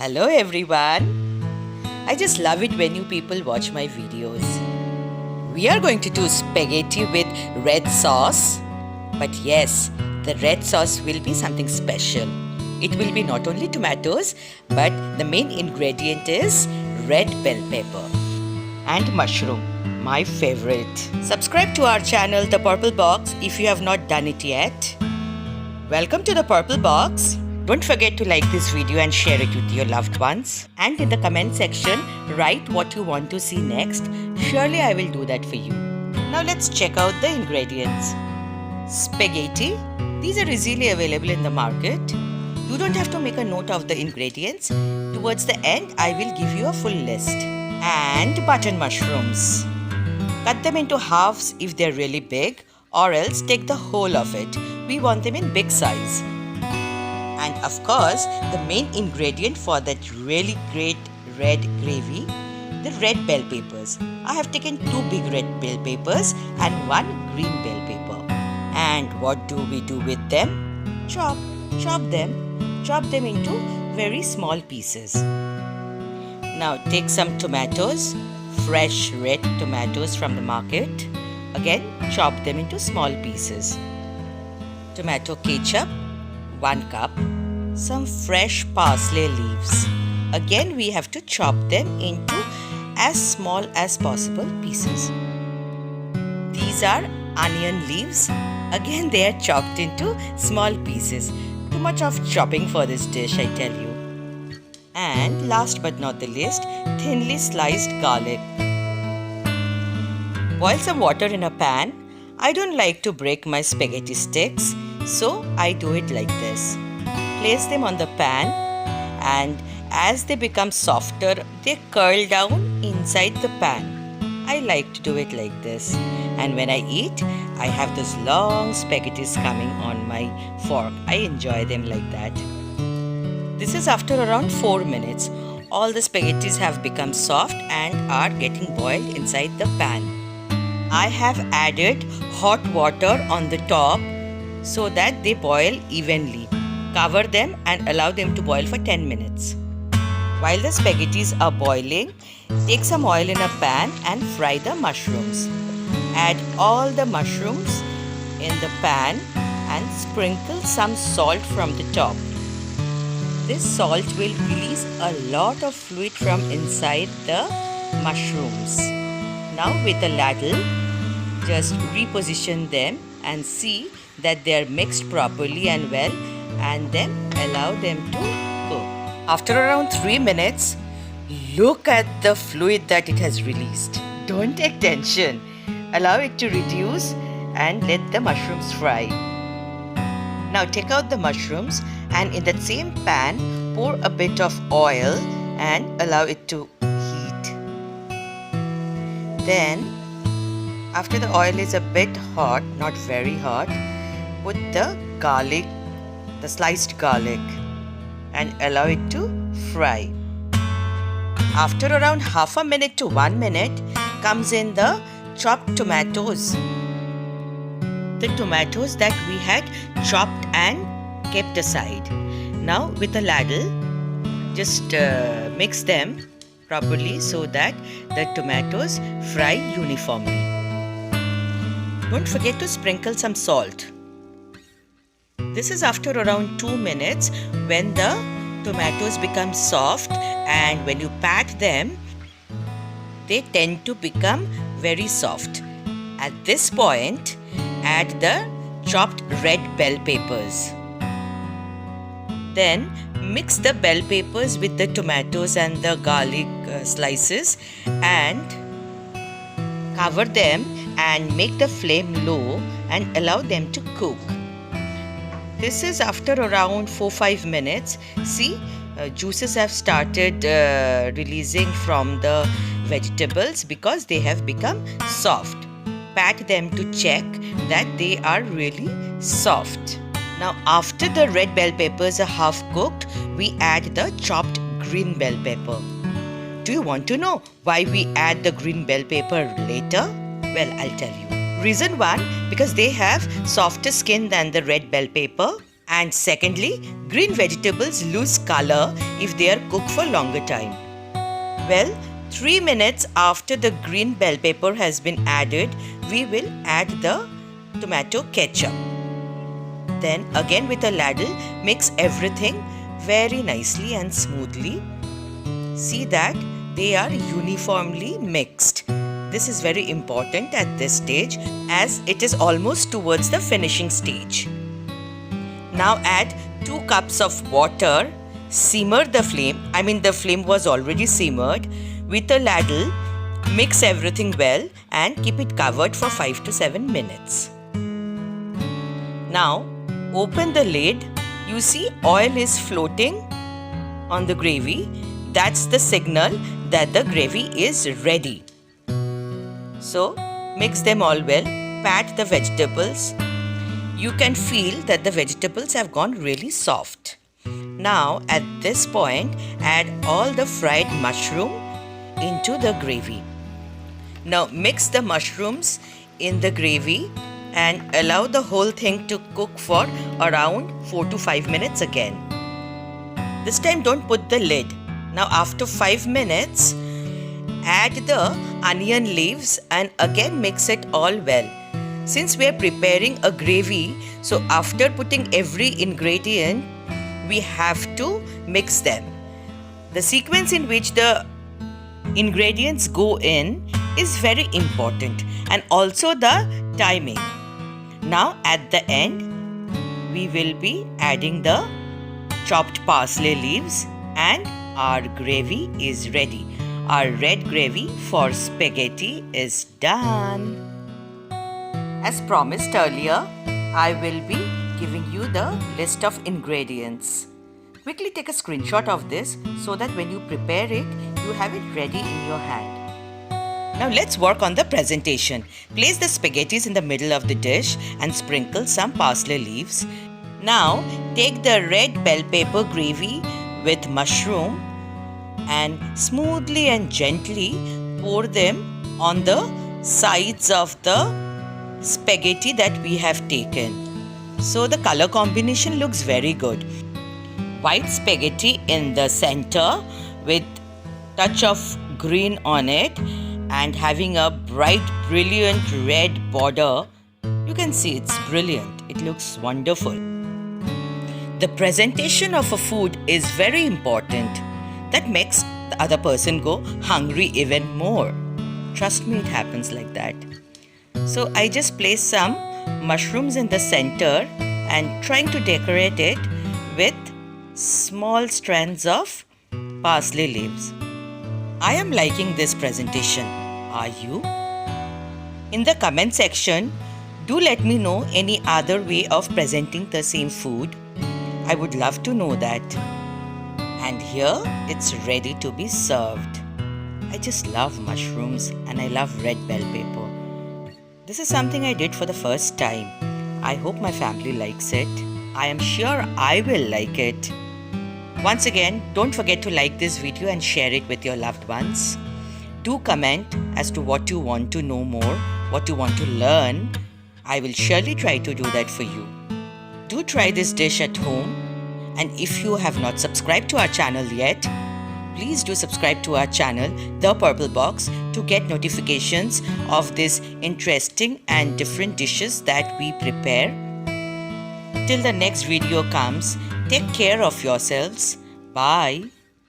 Hello everyone. I just love it when you people watch my videos. We are going to do spaghetti with red sauce. But yes, the red sauce will be something special. It will be not only tomatoes, but the main ingredient is red bell pepper and mushroom, my favorite. Subscribe to our channel, The Purple Box, if you have not done it yet. Welcome to The Purple Box. Don't forget to like this video and share it with your loved ones. And in the comment section, write what you want to see next. Surely I will do that for you. Now let's check out the ingredients. Spaghetti. These are easily available in the market. You don't have to make a note of the ingredients. Towards the end, I will give you a full list. And button mushrooms. Cut them into halves if they're really big, or else take the whole of it. We want them in big size. And of course, the main ingredient for that really great red gravy, the red bell peppers. I have taken 2 big red bell peppers and 1 green bell pepper. And what do we do with them? Chop them into very small pieces. Now take some tomatoes, fresh red tomatoes from the market. Again, chop them into small pieces. Tomato ketchup, 1 cup. Some fresh parsley leaves. Again, we have to chop them into as small as possible pieces. These are onion leaves. Again, they are chopped into small pieces. Too much of chopping for this dish, I tell you. And last but not the least, thinly sliced garlic. Boil some water in a pan. I don't like to break my spaghetti sticks, so I do it like this. Place them on the pan, and as they become softer, they curl down inside the pan. I like to do it like this. And when I eat, I have those long spaghettis coming on my fork. I enjoy them like that. This is after around 4 minutes. All the spaghettis have become soft and are getting boiled inside the pan. I have added hot water on the top so that they boil evenly. Cover them and allow them to boil for 10 minutes. While the spaghettis are boiling, take some oil in a pan and fry the mushrooms. Add all the mushrooms in the pan and sprinkle some salt from the top. This salt will release a lot of fluid from inside the mushrooms. Now with a ladle, just reposition them and see that they are mixed properly and well, and then allow them to cook. After around 3 minutes, look at the fluid that it has released. Don't take tension. Allow it to reduce and let the mushrooms fry. Now take out the mushrooms and in that same pan, pour a bit of oil and allow it to heat. Then, after the oil is a bit hot, not very hot, put the garlic, the sliced garlic, and allow it to fry. After around half a minute to 1 minute comes in the chopped tomatoes. The tomatoes that we had chopped and kept aside. Now with a ladle, just mix them properly so that the tomatoes fry uniformly. Don't forget to sprinkle some salt. This is after around 2 minutes when the tomatoes become soft, and when you pat them, they tend to become very soft. At this point, add the chopped red bell peppers. Then mix the bell peppers with the tomatoes and the garlic slices and cover them and make the flame low and allow them to cook. This is after around 4-5 minutes. See, juices have started releasing from the vegetables because they have become soft. Pat them to check that they are really soft. Now after the red bell peppers are half cooked, we add the chopped green bell pepper. Do you want to know why we add the green bell pepper later? Well, I'll tell you. Reason 1, because they have softer skin than the red bell pepper, And secondly, green vegetables lose color if they are cooked for longer time. Well, 3 minutes after the green bell pepper has been added, we will add the tomato ketchup. Then again with a ladle, mix everything very nicely and smoothly. See that they are uniformly mixed. This is very important at this stage as it is almost towards the finishing stage. Now add 2 cups of water. Simmer the flame. The flame was already simmered. With a ladle, mix everything well and keep it covered for 5 to 7 minutes. Now open the lid. You see oil is floating on the gravy. That's the signal that the gravy is ready. So mix them all well. Pat the vegetables. You can feel that the vegetables have gone really soft. Now at this point, add all the fried mushroom into the gravy. Now mix the mushrooms in the gravy and allow the whole thing to cook for around 4 to 5 minutes again. This time don't put the lid. Now after 5 minutes, add the onion leaves and again mix it all well. Since we are preparing a gravy, so after putting every ingredient, we have to mix them. The sequence in which the ingredients go in is very important, and also the timing. Now at the end, we will be adding the chopped parsley leaves and our gravy is ready. Our red gravy for spaghetti is done. As promised earlier, I will be giving you the list of ingredients. Quickly take a screenshot of this so that when you prepare it, you have it ready in your hand. Now let's work on the presentation. Place the spaghettis in the middle of the dish and sprinkle some parsley leaves. Now take the red bell pepper gravy with mushroom and smoothly and gently pour them on the sides of the spaghetti that we have taken. So the color combination looks very good. White spaghetti in the center with touch of green on it and having a bright, brilliant red border. You can see it's brilliant. It looks wonderful. The presentation of a food is very important. That makes the other person go hungry even more. Trust me, it happens like that. So I just placed some mushrooms in the center and trying to decorate it with small strands of parsley leaves. I am liking this presentation. Are you? In the comment section, do let me know any other way of presenting the same food. I would love to know that. And here it's ready to be served. I just love mushrooms and I love red bell pepper. This is something I did for the first time. I hope my family likes it. I am sure I will like it. Once again, don't forget to like this video and share it with your loved ones. Do comment as to what you want to know more, what you want to learn. I will surely try to do that for you. Do try this dish at home. And if you have not subscribed to our channel yet, please do subscribe to our channel, The Purple Box, to get notifications of these interesting and different dishes that we prepare. Till the next video comes, take care of yourselves. Bye.